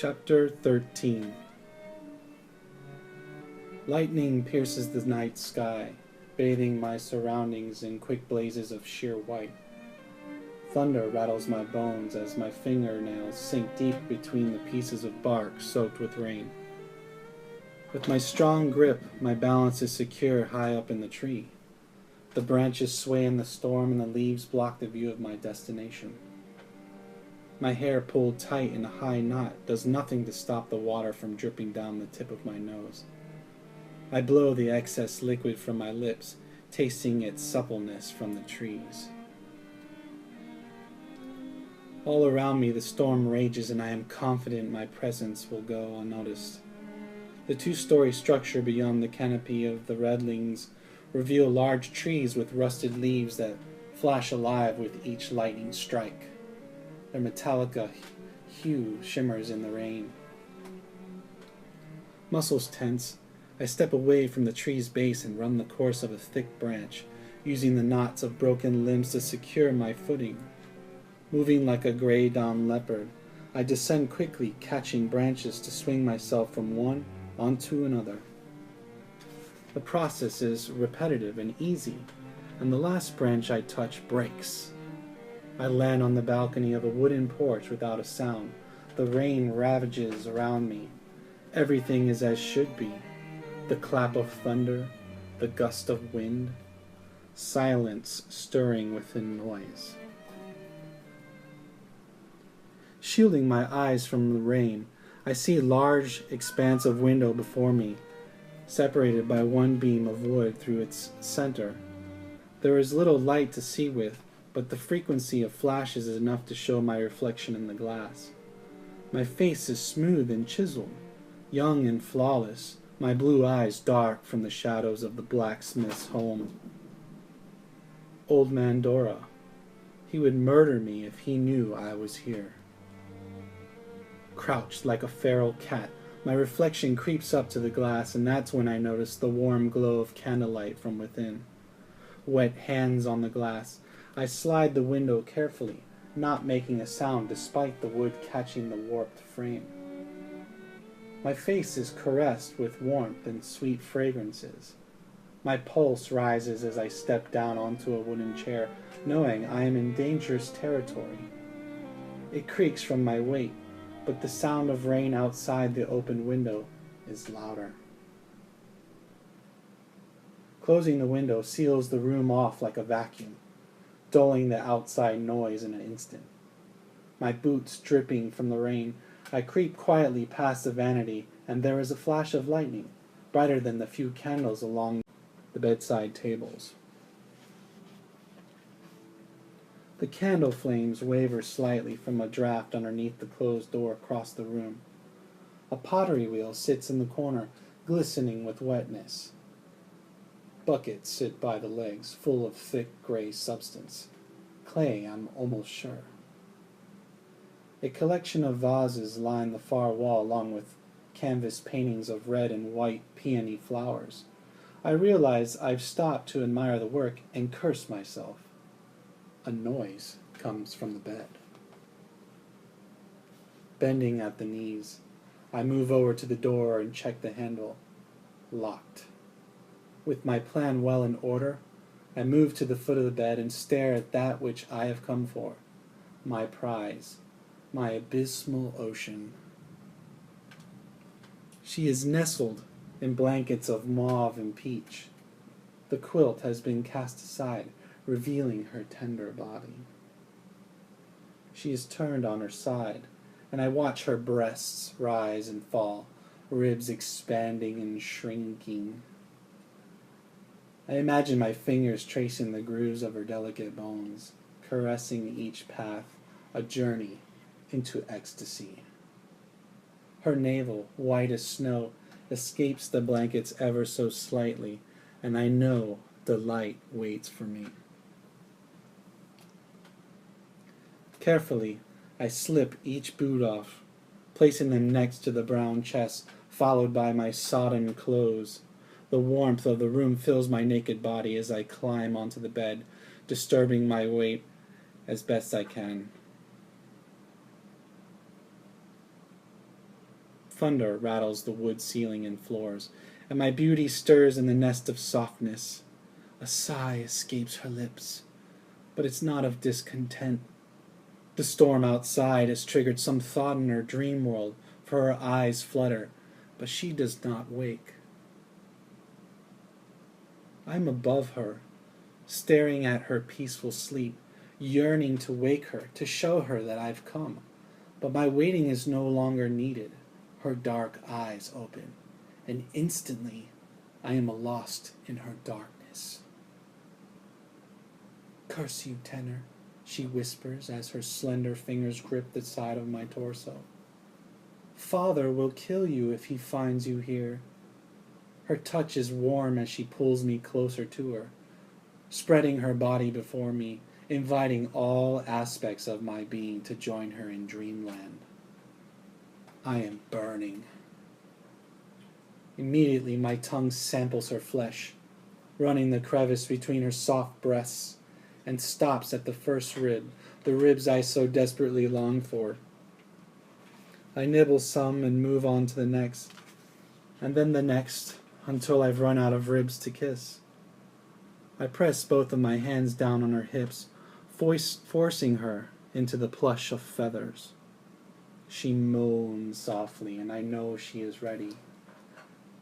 Chapter 13. Lightning pierces the night sky, bathing my surroundings in quick blazes of sheer white. Thunder rattles my bones as my fingernails sink deep between the pieces of bark soaked with rain. With my strong grip, my balance is secure high up in the tree. The branches sway in the storm and the leaves block the view of my destination. My hair pulled tight in a high knot does nothing to stop the water from dripping down the tip of my nose. I blow the excess liquid from my lips, tasting its suppleness from the trees. All around me the storm rages, and I am confident my presence will go unnoticed. The two-story structure beyond the canopy of the redlings reveal large trees with rusted leaves that flash alive with each lightning strike. Their metallic hue shimmers in the rain. Muscles tense, I step away from the tree's base and run the course of a thick branch, using the knots of broken limbs to secure my footing. Moving like a gray-dawn leopard, I descend quickly, catching branches to swing myself from one onto another. The process is repetitive and easy, and the last branch I touch breaks. I land on the balcony of a wooden porch without a sound. The rain ravages around me. Everything is as should be. The clap of thunder, the gust of wind, silence stirring within noise. Shielding my eyes from the rain, I see a large expanse of window before me, separated by one beam of wood through its center. There is little light to see with, but the frequency of flashes is enough to show my reflection in the glass. My face is smooth and chiseled, young and flawless, my blue eyes dark from the shadows of the blacksmith's home. Old man Dora. He would murder me if he knew I was here. Crouched like a feral cat, my reflection creeps up to the glass, and that's when I notice the warm glow of candlelight from within. Wet hands on the glass, I slide the window carefully, not making a sound despite the wood catching the warped frame. My face is caressed with warmth and sweet fragrances. My pulse rises as I step down onto a wooden chair, knowing I am in dangerous territory. It creaks from my weight, but the sound of rain outside the open window is louder. Closing the window seals the room off like a vacuum, dulling the outside noise in an instant. My boots dripping from the rain, I creep quietly past the vanity, and there is a flash of lightning, brighter than the few candles along the bedside tables. The candle flames waver slightly from a draft underneath the closed door across the room. A pottery wheel sits in the corner, glistening with wetness. Buckets sit by the legs, full of thick gray substance. Clay, I'm almost sure. A collection of vases line the far wall, along with canvas paintings of red and white peony flowers. I realize I've stopped to admire the work and curse myself. A noise comes from the bed. Bending at the knees, I move over to the door and check the handle. Locked. With my plan well in order, I move to the foot of the bed and stare at that which I have come for, my prize, my abysmal ocean. She is nestled in blankets of mauve and peach. The quilt has been cast aside, revealing her tender body. She is turned on her side, and I watch her breasts rise and fall, ribs expanding and shrinking. I imagine my fingers tracing the grooves of her delicate bones, caressing each path, a journey into ecstasy. Her navel, white as snow, escapes the blankets ever so slightly, and I know delight waits for me. Carefully, I slip each boot off, placing them next to the brown chest, followed by my sodden clothes. The warmth of the room fills my naked body as I climb onto the bed, disturbing my weight as best I can. Thunder rattles the wood ceiling and floors, and my beauty stirs in the nest of softness. A sigh escapes her lips, but it's not of discontent. The storm outside has triggered some thought in her dream world, for her eyes flutter, but she does not wake. I'm above her, staring at her peaceful sleep, yearning to wake her, to show her that I've come. But my waiting is no longer needed. Her dark eyes open, and instantly I am lost in her darkness. "Curse you, Tenor," she whispers as her slender fingers grip the side of my torso. "Father will kill you if he finds you here." Her touch is warm as she pulls me closer to her, spreading her body before me, inviting all aspects of my being to join her in dreamland. I am burning. Immediately my tongue samples her flesh, running the crevice between her soft breasts, and stops at the first rib, the ribs I so desperately long for. I nibble some and move on to the next, and then the next, until I've run out of ribs to kiss. I press both of my hands down on her hips, forcing her into the plush of feathers. She moans softly, and I know she is ready.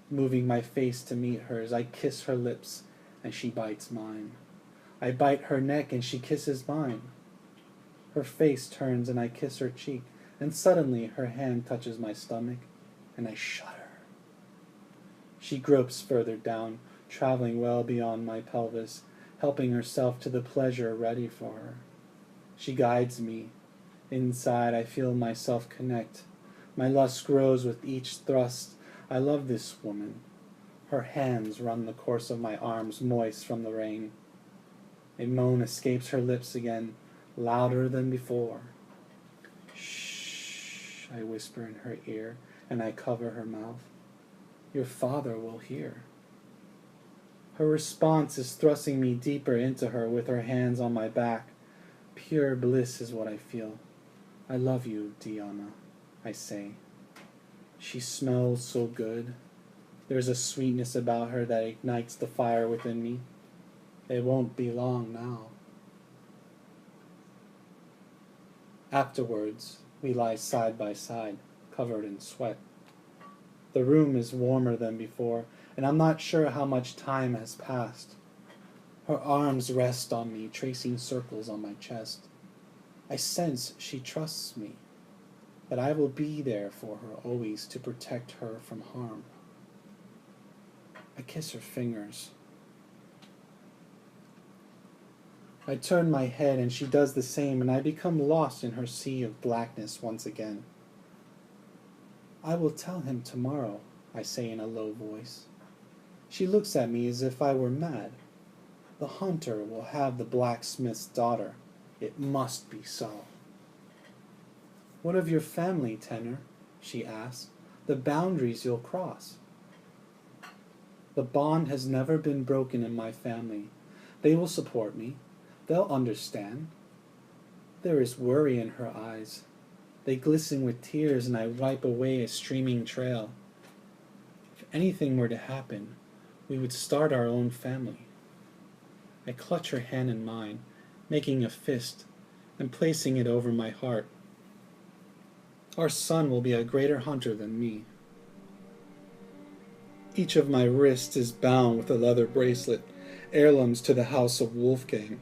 Moving my face to meet hers, I kiss her lips, and she bites mine. I bite her neck, and she kisses mine. Her face turns, and I kiss her cheek, and suddenly her hand touches my stomach, and I shudder. She gropes further down, traveling well beyond my pelvis, helping herself to the pleasure ready for her. She guides me. Inside I feel myself connect. My lust grows with each thrust. I love this woman. Her hands run the course of my arms, moist from the rain. A moan escapes her lips again, louder than before. "Shh," I whisper in her ear, and I cover her mouth. "Your father will hear." Her response is thrusting me deeper into her with her hands on my back. Pure bliss is what I feel. "I love you, Diana," I say. She smells so good. There's a sweetness about her that ignites the fire within me. It won't be long now. Afterwards, we lie side by side, covered in sweat. The room is warmer than before, and I'm not sure how much time has passed. Her arms rest on me, tracing circles on my chest. I sense she trusts me, that I will be there for her always to protect her from harm. I kiss her fingers. I turn my head and she does the same, and I become lost in her sea of blackness once again. "I will tell him tomorrow," I say in a low voice. She looks at me as if I were mad. "The hunter will have the blacksmith's daughter. It must be so." "What of your family, Tenor?" she asks. "The boundaries you'll cross." "The bond has never been broken in my family. They will support me. They'll understand." There is worry in her eyes. They glisten with tears, and I wipe away a streaming trail. If anything were to happen, we would start our own family. I clutch her hand in mine, making a fist, and placing it over my heart. Our son will be a greater hunter than me. Each of my wrists is bound with a leather bracelet, heirlooms to the house of Wolfgang.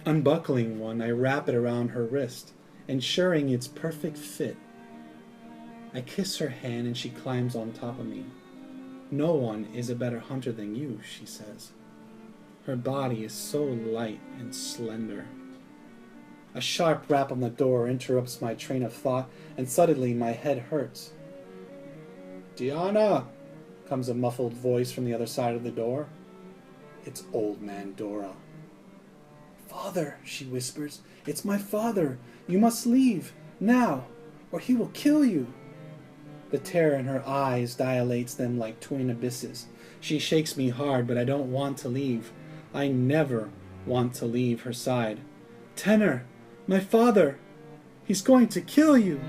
Unbuckling one, I wrap it around her wrist, ensuring its perfect fit. I kiss her hand and she climbs on top of me. "No one is a better hunter than you," she says. Her body is so light and slender. A sharp rap on the door interrupts my train of thought, and suddenly my head hurts. "Diana!" comes a muffled voice from the other side of the door. It's Old Man Dora. "Father," she whispers, "it's my father. You must leave, now, or he will kill you." The terror in her eyes dilates them like twin abysses. She shakes me hard, but I don't want to leave. I never want to leave her side. "Tenor, my father, he's going to kill you."